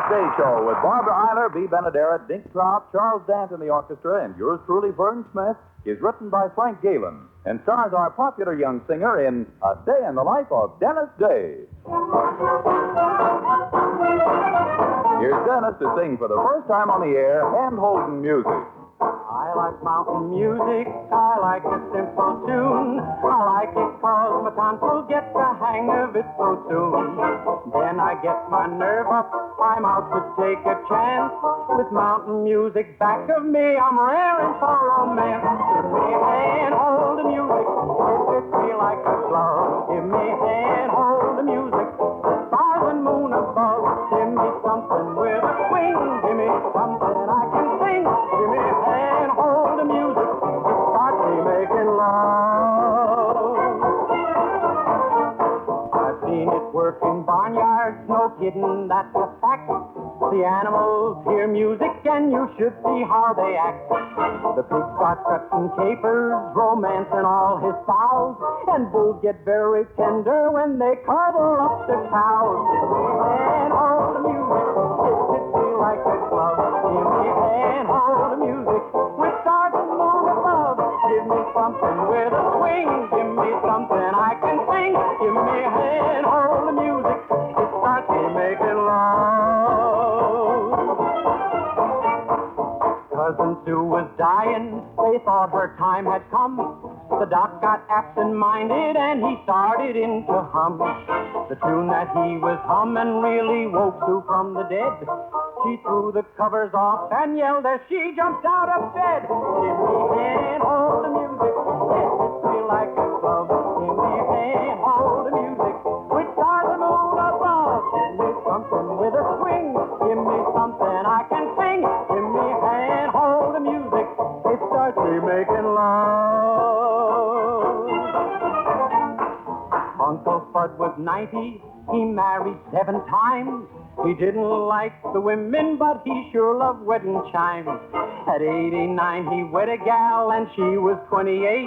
Day Show with Barbara Eiler, B. Benaderet, Dink Trout, Charles Dant in the orchestra, and yours truly, Vern Smith, is written by Frank Galen and stars our popular young singer in A Day in the Life of Dennis Day. Here's Dennis to sing for the first time on the air, hand-holding music. I like mountain music, I like a simple tune. I like it 'cause my tonsil gets the hang of it so soon. Then I get my nerve up, I'm out to take a chance. With mountain music back of me, I'm raring for romance. Give me a hand, hold the music, it fits me like a glove. Give me a hand, hold the music, the stars and moon above. Give me something with a swing, give me something I can sing. Give me a hand, hold the music, it starts me making love. I've seen it work in barnyards, no kidding, that's a fact. The animals hear music and you should see how they act. The pig starts cutting capers, romancing all his sows, and bulls get very tender when they cuddle up the cows. Give me a hand, hold the music, it fits me like a glove. Give me a hand, hold the music, with stars and moon above. Give me something with a swing, give me something I can sing. Give me a hand, hold the music, it starts me making love. Cousin Sue was dying, they thought her time had come. The doc got absent-minded and he started in to hum. The tune that he was humming really woke Sue from the dead. She threw the covers off and yelled as she jumped out of bed. Give me a hand, hold the music, it fits me like a glove. Give me a hand, hold the music, with stars and moon above. Give me something with a swing, give me something I can sing. Give me a hand, hold the music, it starts me making love. Uncle Fudd was 90, he married 7 times. He didn't like the women, but he sure loved wedding chimes. At 89, he wed a gal, and she was 28.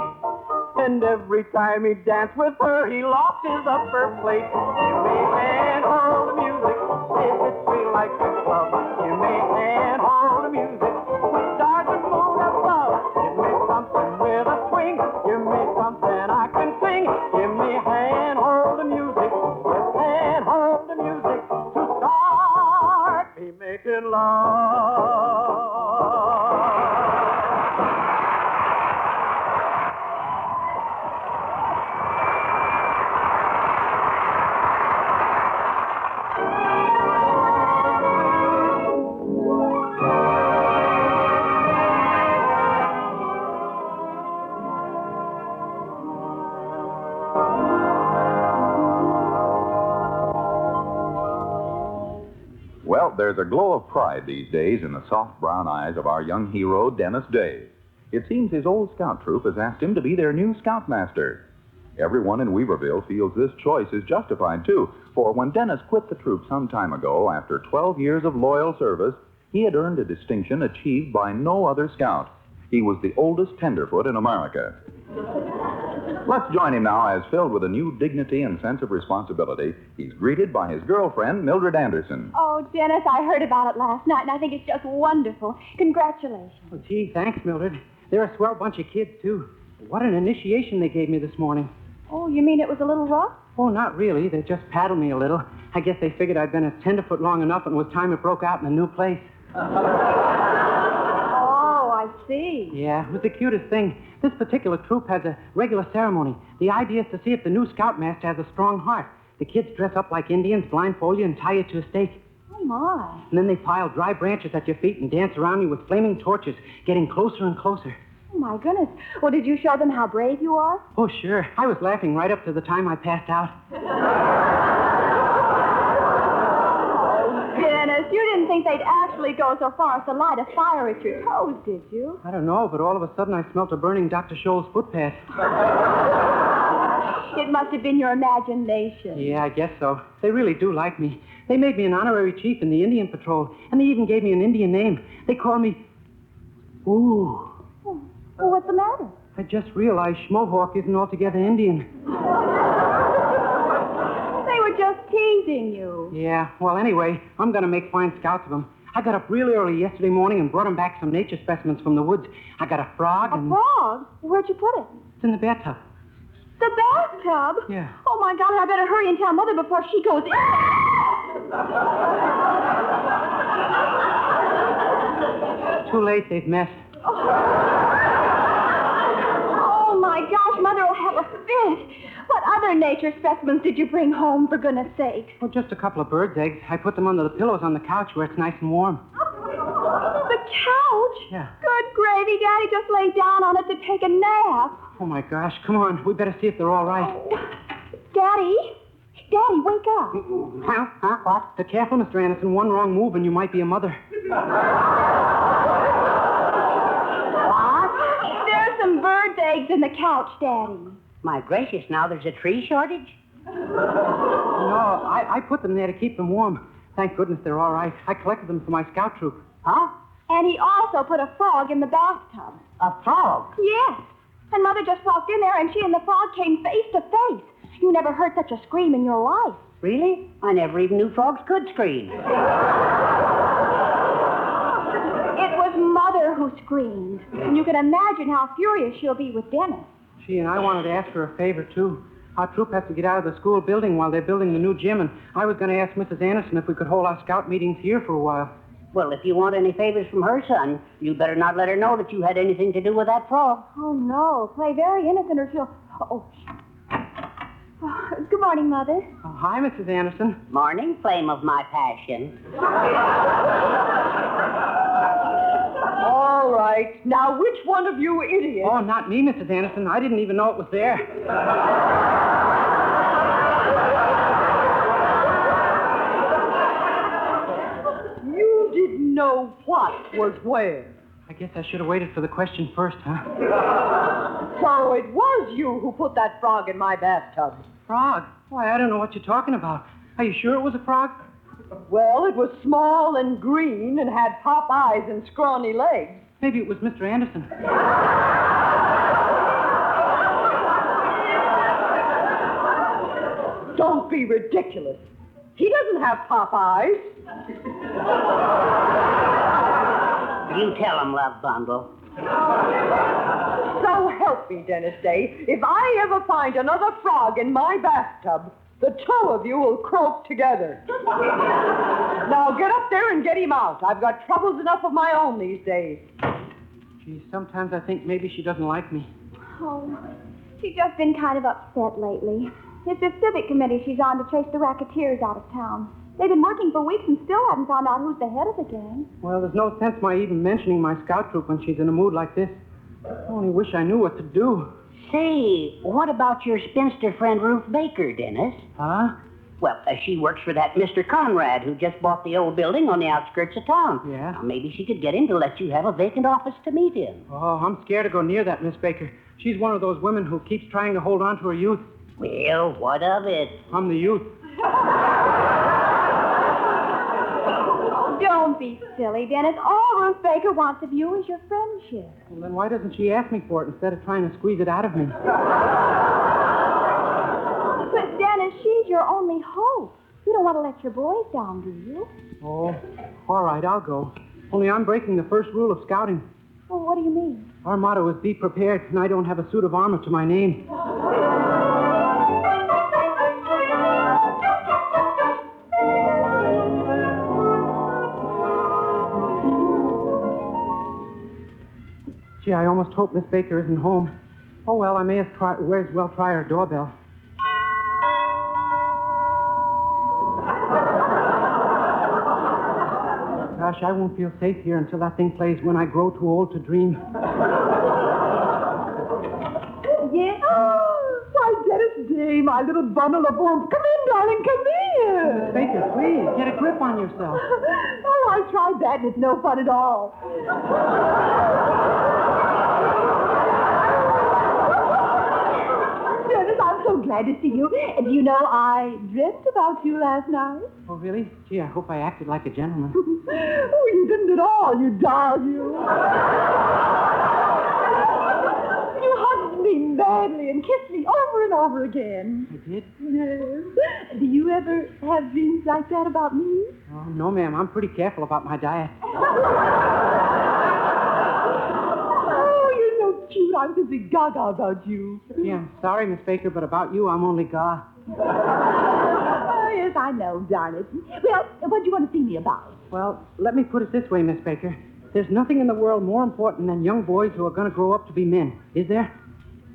And every time he danced with her, he lost his upper plate. Give me a hand, hold the music, it fits me like a glove. Give me a hand, hold the music, with stars and moon above. Give me something with a swing, give me something I can sing. Give me a hand, hold the music, yes, hand, hold the music, to start me making love. Well, there's a glow of pride these days in the soft brown eyes of our young hero, Dennis Day. It seems his old scout troop has asked him to be their new Scoutmaster. Everyone in Weaverville feels this choice is justified, too, for when Dennis quit the troop some time ago, after 12 years of loyal service, he had earned a distinction achieved by no other scout. He was the oldest tenderfoot in America. Let's join him now as, filled with a new dignity and sense of responsibility, he's greeted by his girlfriend, Mildred Anderson. Oh, Dennis, I heard about it last night, and I think it's just wonderful. Congratulations. Oh, gee, thanks, Mildred. They're a swell bunch of kids, too. What an initiation they gave me this morning. Oh, you mean it was a little rough? Oh, not really. They just paddled me a little. I guess they figured I'd been a tenderfoot long enough and it was time it broke out in a new place. Oh, I see. Yeah, it was the cutest thing. This particular troop has a regular ceremony. The idea is to see if the new Scoutmaster has a strong heart. The kids dress up like Indians, blindfold you, and tie you to a stake. Oh, my. And then they pile dry branches at your feet and dance around you with flaming torches, getting closer and closer. Oh, my goodness. Well, did you show them how brave you are? Oh, sure. I was laughing right up to the time I passed out. Dennis, you didn't think they'd actually go so far as to light a fire at your toes, did you? I don't know, but all of a sudden I smelt a burning Dr. Scholl's footpath. It must have been your imagination. Yeah, I guess so. They really do like me. They made me an honorary chief in the Indian Patrol, and they even gave me an Indian name. They call me... Ooh. Well, what's the matter? I just realized Schmohawk isn't altogether Indian. They were just teasing. teasing you. Yeah, well, anyway, I'm going to make fine scouts of them. I got up really early yesterday morning and brought them back some nature specimens from the woods. I got a frog A and... frog? Where'd you put it? It's in the bathtub. The bathtub? Yeah. Oh, my God, I better hurry and tell Mother before she goes in. Too late, they've messed. Oh, my gosh, Mother will have a fit. What other nature specimens did you bring home, for goodness sake? Well, just a couple of birds' eggs. I put them under the pillows on the couch where it's nice and warm. The couch? Yeah. Good gravy. Daddy just laid down on it to take a nap. Oh, my gosh. Come on. We better see if they're all right. Daddy? Daddy, wake up. Huh? What? Be careful, Mr. Anderson. One wrong move and you might be a mother. What? There's some birds' eggs in the couch, Daddy. My gracious, now there's a tree shortage? No, I put them there to keep them warm. Thank goodness they're all right. I collected them for my scout troop. Huh? And he also put a frog in the bathtub. A frog? Yes. And Mother just walked in there, and she and the frog came face to face. You never heard such a scream in your life. Really? I never even knew frogs could scream. It was Mother who screamed. And you can imagine how furious she'll be with Dennis. Gee, and I wanted to ask her a favor, too. Our troop has to get out of the school building while they're building the new gym, and I was going to ask Mrs. Anderson if we could hold our scout meetings here for a while. Well, if you want any favors from her, son, you better not let her know that you had anything to do with that frog. Oh, no. Play very innocent or she'll... Oh. Good morning, Mother. Oh, hi, Mrs. Anderson. Morning, flame of my passion. All right. Now, which one of you idiots... Oh, not me, Mrs. Anderson. I didn't even know it was there. You didn't know what was where. I guess I should have waited for the question first, huh? So it was you who put that frog in my bathtub. Frog? Why, I don't know what you're talking about. Are you sure it was a frog? Well, it was small and green and had pop eyes and scrawny legs. Maybe it was Mr. Anderson. Don't be ridiculous. He doesn't have pop eyes. You tell him, love bundle. So help me, Dennis Day. If I ever find another frog in my bathtub, the two of you will croak together. Now get up there and get him out. I've got troubles enough of my own these days. Gee, sometimes I think maybe she doesn't like me. Oh, she's just been kind of upset lately. It's a civic committee she's on to chase the racketeers out of town. They've been working for weeks and still haven't found out who's the head of the gang. Well, there's no sense my even mentioning my scout troop when she's in a mood like this. I only wish I knew what to do. Say, what about your spinster friend Ruth Baker, Dennis? Huh? Well, she works for that Mr. Conrad who just bought the old building on the outskirts of town. Yeah? Now, maybe she could get him to let you have a vacant office to meet in. Oh, I'm scared to go near that Miss Baker. She's one of those women who keeps trying to hold on to her youth. Well, what of it? I'm the youth. Don't be silly, Dennis. All Ruth Baker wants of you is your friendship. Well, then why doesn't she ask me for it instead of trying to squeeze it out of me? But, Dennis, she's your only hope. You don't want to let your boys down, do you? Oh, all right, I'll go. Only I'm breaking the first rule of scouting. Well, what do you mean? Our motto is be prepared, and I don't have a suit of armor to my name. Gee, I almost hope Miss Baker isn't home. Oh, well, I may as well try her doorbell. Gosh, I won't feel safe here until that thing plays When I Grow Too Old to Dream. Yes? Why, Dennis Day, my little bundle of warmth. Come in, darling, come in. Miss Baker, please, get a grip on yourself. Oh, I tried that, and it's no fun at all. Dennis, I'm so glad to see you. And do you know, I dreamt about you last night. Oh, really? Gee, I hope I acted like a gentleman. Oh, you didn't at all, you doll, you. You hugged me badly and kissed me over and over again. I did? Yes. Do you ever have dreams like that about me? Oh, no, ma'am. I'm pretty careful about my diet. Oh, you're so cute. I'm simply gaga about you. Yeah, I'm sorry, Miss Baker, but about you, I'm only ga. Oh, yes, I know, darn it. Well, what do you want to see me about? Well, let me put it this way, Miss Baker. There's nothing in the world more important than young boys who are going to grow up to be men, is there?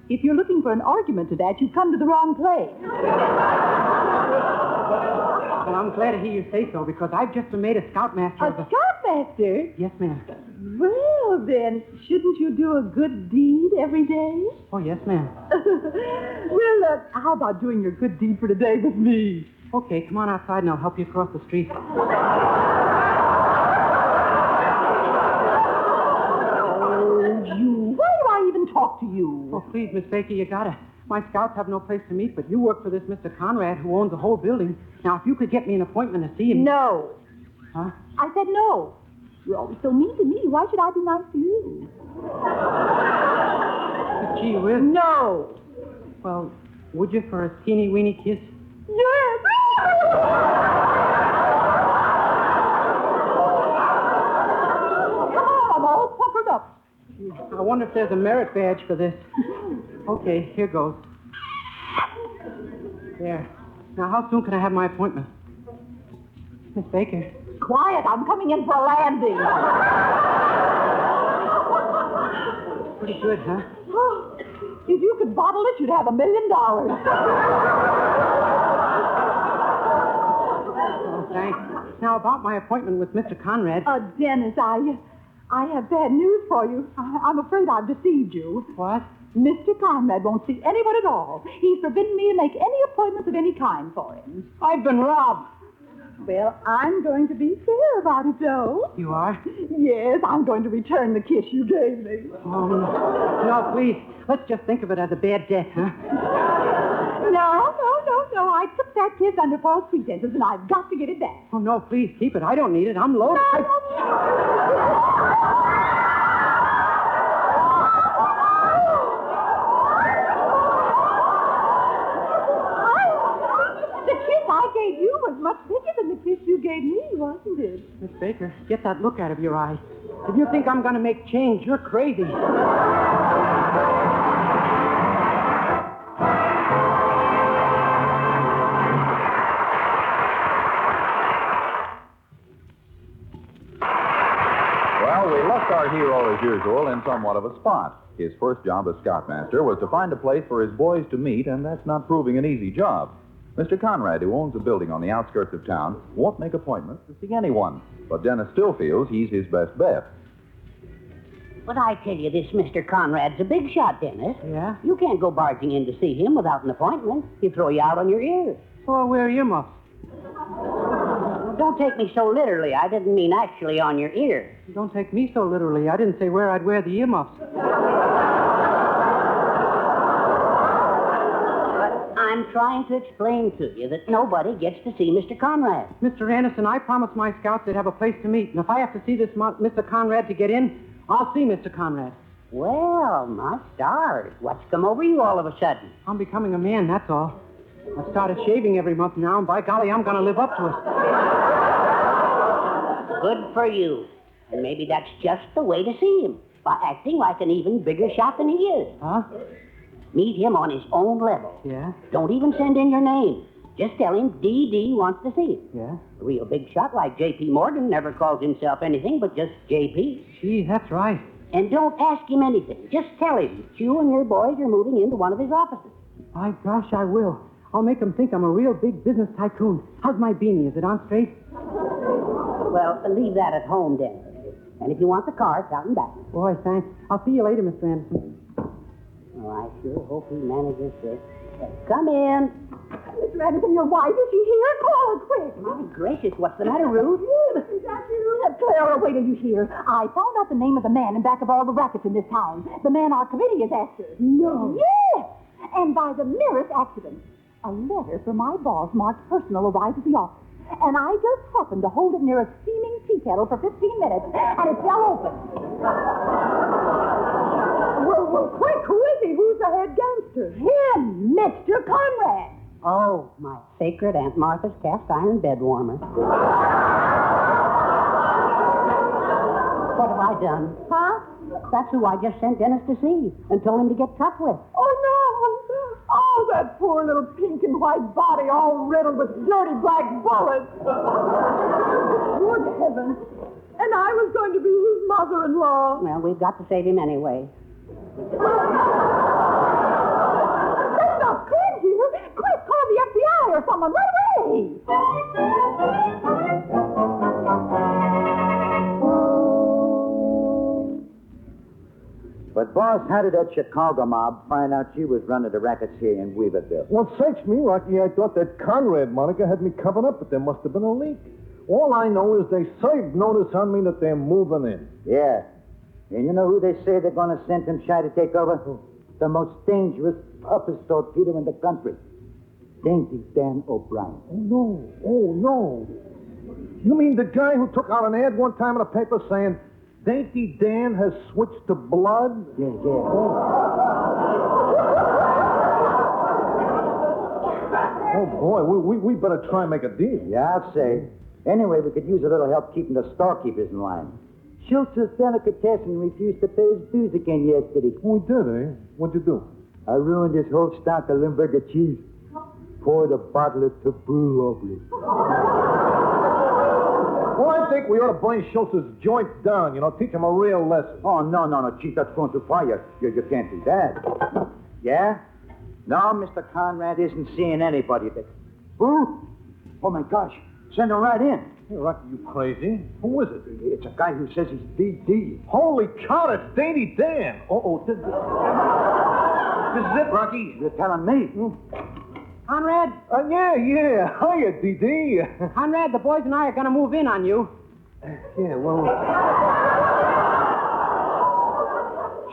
If you're looking for an argument to that, you've come to the wrong place. Well, I'm glad to hear you say so, because I've just been made a Scoutmaster of the... Scoutmaster? Yes, ma'am. Well, then, shouldn't you do a good deed every day? Oh, yes, ma'am. Well, how about doing your good deed for today with me? Okay, come on outside and I'll help you across the street. Why do I even talk to you? Oh, please, Miss Baker, you gotta. My scouts have no place to meet, but you work for this Mr. Conrad who owns the whole building. Now, if you could get me an appointment to see him... No. Huh? I said no. You're always so mean to me. Why should I be nice to you? But gee whiz. No. Well, would you for a teeny-weeny kiss? Yes. Come on, I'm all puckered up. I wonder if there's a merit badge for this. Okay, here goes. There. Now, how soon can I have my appointment? Miss Baker. Quiet, I'm coming in for a landing. Pretty good, huh? If you could bottle it, you'd have $1 million. Oh, thanks. Now, about my appointment with Mr. Conrad. Dennis, I have bad news for you. I'm afraid I've deceived you. What? Mr. Conrad won't see anyone at all. He's forbidden me to make any appointments of any kind for him. I've been robbed. Well, I'm going to be fair about it, though. You are? Yes, I'm going to return the kiss you gave me. Oh, no. No, please. Let's just think of it as a bad debt, huh? No. I took that kiss under false pretenses, and I've got to get it back. Oh, no, please, keep it. I don't need it. I'm loaded. The kiss I gave you was much bigger than the kiss you gave me, wasn't it? Miss Baker, get that look out of your eye. If you think I'm going to make change, you're crazy. Well, we left our hero, as usual, in somewhat of a spot. His first job as Scoutmaster was to find a place for his boys to meet, and that's not proving an easy job. Mr. Conrad, who owns a building on the outskirts of town, won't make appointments to see anyone. But Dennis still feels he's his best bet. But I tell you, this Mr. Conrad's a big shot, Dennis. Yeah? You can't go barging in to see him without an appointment. He'll throw you out on your ears. So I'll wear earmuffs. Well, don't take me so literally. I didn't mean actually on your ears. Don't take me so literally. I didn't say where I'd wear the earmuffs. I'm trying to explain to you that nobody gets to see Mr. Conrad. Mr. Anderson, I promised my scouts they'd have a place to meet. And if I have to see this Mr. Conrad to get in, I'll see Mr. Conrad. Well, my stars. What's come over you all of a sudden? I'm becoming a man, that's all. I've started shaving every month now, and by golly, I'm going to live up to it. Good for you. And maybe that's just the way to see him, by acting like an even bigger shot than he is. Huh? Meet him on his own level. Yeah? Don't even send in your name. Just tell him D.D. wants to see him. Yeah? A real big shot like J.P. Morgan never calls himself anything but just J.P. Gee, that's right. And don't ask him anything. Just tell him that you and your boys are moving into one of his offices. By gosh, I will. I'll make them think I'm a real big business tycoon. How's my beanie? Is it on straight? Well, leave that at home, then. And if you want the car, it's out and back. Boy, thanks. I'll see you later, Mr. Anderson. Oh, I sure hope he manages to... Come in. Mr. Anderson, your wife, is she here? Call her quick. My gracious, what's the matter, Ruth? Is that you? Clara, wait till you hear. I found out the name of the man in back of all the rackets in this town. The man our committee is after. No. Yes! And by the merest accident, a letter from my boss marked personal arrived at the office. And I just happened to hold it near a steaming tea kettle for 15 minutes, and it fell open. Well, quick, who is Kitty, who's the head gangster? Him, Mr. Conrad. Oh, my sacred Aunt Martha's cast iron bed warmer. What have I done? Huh? That's who I just sent Dennis to see and told him to get tough with. Oh, no. Oh, that poor little pink and white body all riddled with dirty black bullets. Good heavens. And I was going to be his mother-in-law. Well, we've got to save him anyway. That's not fair, dear. Quick, call the FBI or someone right away. But, boss, how did that Chicago mob find out she was running the rackets here in Weaverville? Well, search me, Rocky. I thought that Conrad moniker had me covered up, but there must have been a leak. All I know is they served notice on me that they're moving in. Yeah. And you know who they say they're going to send him shy to take over? The most dangerous, toughest torpedo in the country. Dainty Dan OBrien. Oh, no. You mean the guy who took out an ad one time in the paper saying, Dainty Dan has switched to blood? Yeah. Oh, boy, we better try and make a deal. Yeah, I'll say. Anyway, we could use a little help keeping the storekeepers in line. Schultz's delicatessen refused to pay his dues again yesterday. Oh, he did, eh? What'd you do? I ruined his whole stock of Limburger cheese. Poured a bottle of taboo over it. Well, I think we ought to burn Schultz's joint down, teach him a real lesson. Oh, no, Chief, that's going too far. You can't do that. Yeah? No, Mr. Conrad isn't seeing anybody. Who? Oh, my gosh. Send him right in. Hey, Rocky, you crazy? Who is it? It's a guy who says he's DD. Holy cow, it's Dainty Dan. This is it, Rocky. You're telling me? Conrad? Yeah. Hiya, DD. Conrad, the boys and I are going to move in on you. Yeah, well...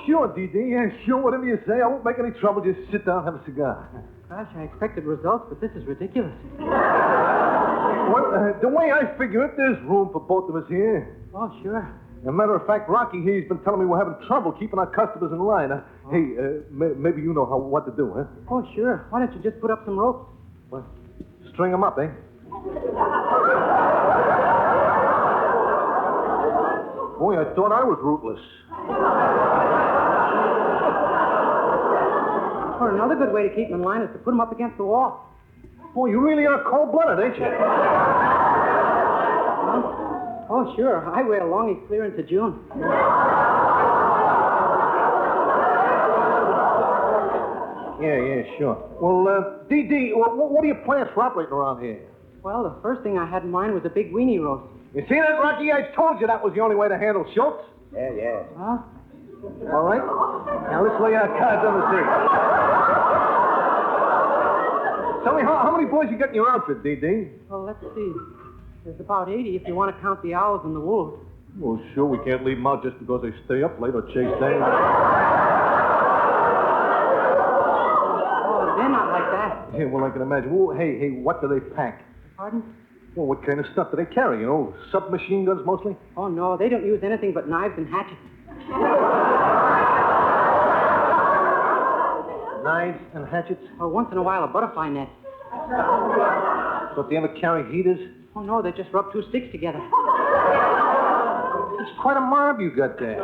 Sure, DD. Yeah, sure, whatever you say. I won't make any trouble. Just sit down and have a cigar. Gosh, I expected results, but this is ridiculous. Well, the way I figure it, there's room for both of us here. Oh, sure. As a matter of fact, Rocky here's been telling me we're having trouble keeping our customers in line. Hey, maybe you know what to do, huh? Oh, sure. Why don't you just put up some ropes? Well, string them up, eh? Boy, I thought I was rootless. Or another good way to keep them in line is to put them up against the wall. Boy, you really are cold-blooded, ain't you? Oh, sure. I wear longies clear into June. Yeah, sure. Well, DD, what are your plans for operating around here? Well, the first thing I had in mind was a big weenie roast. You see that, Rocky? I told you that was the only way to handle Schultz. Yeah. Huh? All right? Now, let's lay our cards on the table. Tell me, how many boys you got in your outfit, DD? Well, let's see. There's about 80 if you want to count the owls and the wolves. Well, sure, we can't leave them out just because they stay up late or chase days. Oh, they're not like that. Yeah, well, I can imagine. Well, hey, what do they pack? Pardon? Well, what kind of stuff do they carry? Submachine guns mostly? Oh, no, they don't use anything but knives and hatchets. Knives and hatchets? Well, once in a while, a butterfly net. But they ever carry heaters? Oh, no, they just rub two sticks together. It's quite a mob you got there.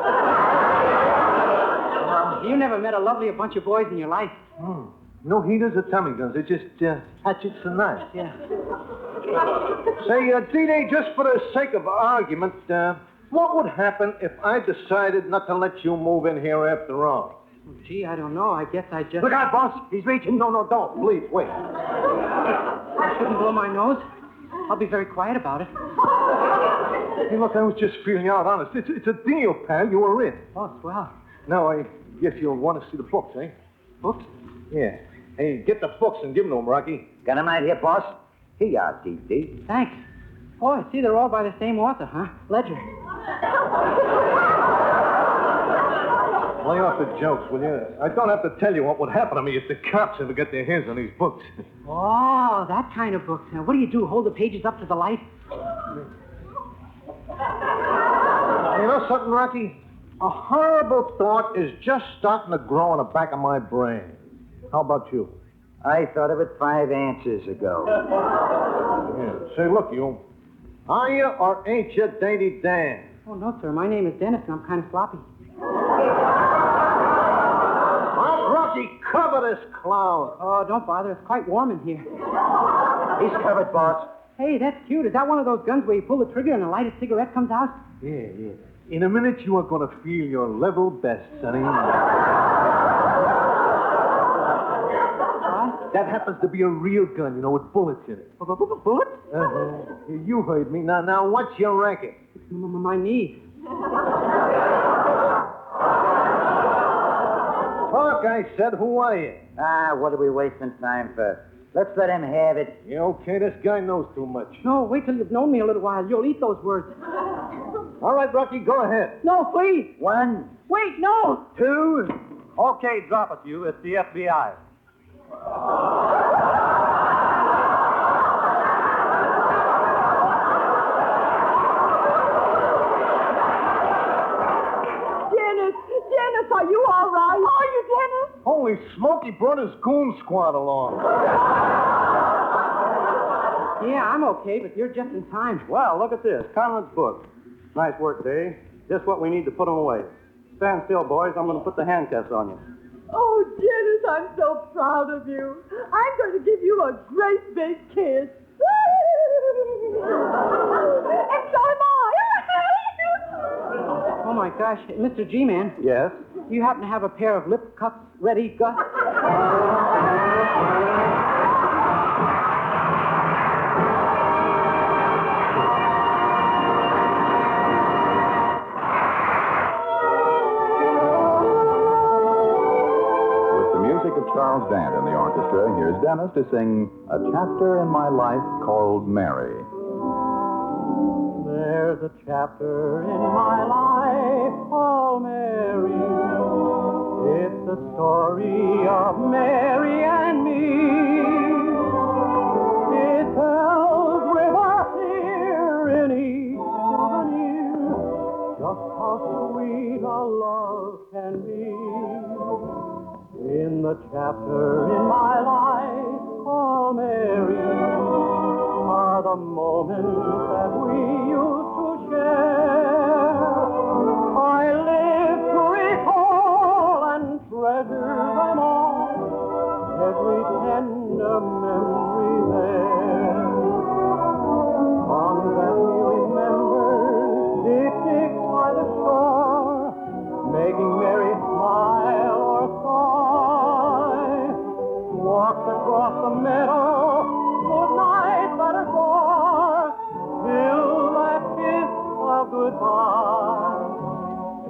You never met a lovelier bunch of boys in your life. No heaters or Tommy guns. They're just hatchets and knives. Yeah. Say, D-Day, just for the sake of argument, what would happen if I decided not to let you move in here after all? Oh, gee, I don't know. I guess I just... Look out, boss. He's reaching. No, don't. Please, wait. I shouldn't blow my nose. I'll be very quiet about it. Hey, look, I was just feeling out honest. It's a deal, pal. You were in. Oh, swell. Now, I guess you'll want to see the books, eh? Books? Yeah. Hey, get the books and give them to him, Rocky. Got him right here, boss. Here you are, DD. Thanks. Oh, I see they're all by the same author, huh? Ledger. Lay off the jokes, will you? I don't have to tell you what would happen to me if the cops ever get their hands on these books. Oh, that kind of book. Now, what do you do? Hold the pages up to the light? You know something, Rocky? A horrible thought is just starting to grow in the back of my brain. How about you? I thought of it 5 answers ago. Yeah. Say, look, you. Are you or ain't you Dainty Dan? Oh, no, sir. My name is Dennis, and I'm kind of sloppy. Well, Rocky, cover this clown. Oh, don't bother. It's quite warm in here. He's covered, boss. Hey, that's cute. Is that one of those guns where you pull the trigger and a lighted cigarette comes out? Yeah. In a minute, you are going to feel your level best, sonny. What? That happens to be a real gun, you know, with bullets in it. Bullets? You heard me. Now, what's your racket? My knees. Talk, I said. Who are you? What are we wasting time for? Let's let him have it. Yeah, okay, this guy knows too much. No, wait till you've known me a little while. You'll eat those words. All right, Rocky, go ahead. No, please. 1, Wait, no. 2. Okay, drop it, you. It's the FBI. Dennis, are you all right? Are you, Dennis? Holy smoke, he brought his goon squad along. Yeah, I'm okay, but you're just in time. Well, look at this. Conrad's book. Nice work, Dave. Just what we need to put them away. Stand still, boys. I'm going to put the handcuffs on you. Oh, Dennis, I'm so proud of you. I'm going to give you a great big kiss. And so am I. Oh, my gosh. Mr. G-Man, Yes? do you happen to have a pair of lip cups ready, Gus? Of Charles Dant in the orchestra, here's Dennis to sing A Chapter in My Life Called Mary. There's a chapter in my life called Mary. It's the story of Mary and me. It tells with a tear in each souvenir just how sweet a love can be. In the chapter in my life called Mary are the moments that we used to share. I live to recall and treasure them all, every tender memory there. Songs that we remember, picnics by the shore, making Mary smile or sigh, walks across the meadow, good night at her door, till that kiss of goodbye.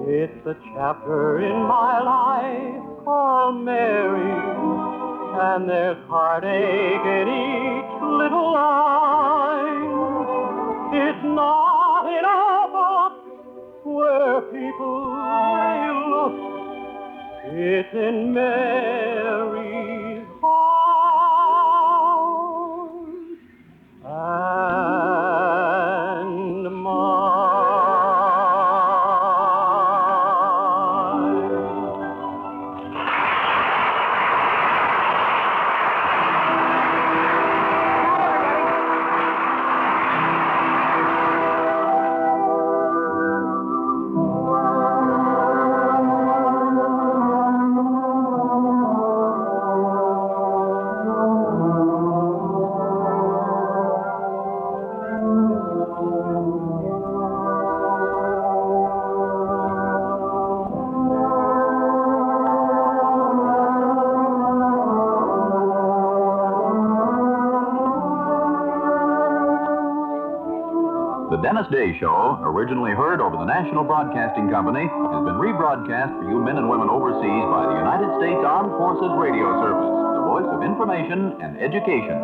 It's a chapter in my life called Mary, and there's heartache in each little line. It's not in a book where people may look, it's in Mary's heart and mine. The Dennis Day Show, originally heard over the National Broadcasting Company, has been rebroadcast for you men and women overseas by the United States Armed Forces Radio Service, the voice of information and education.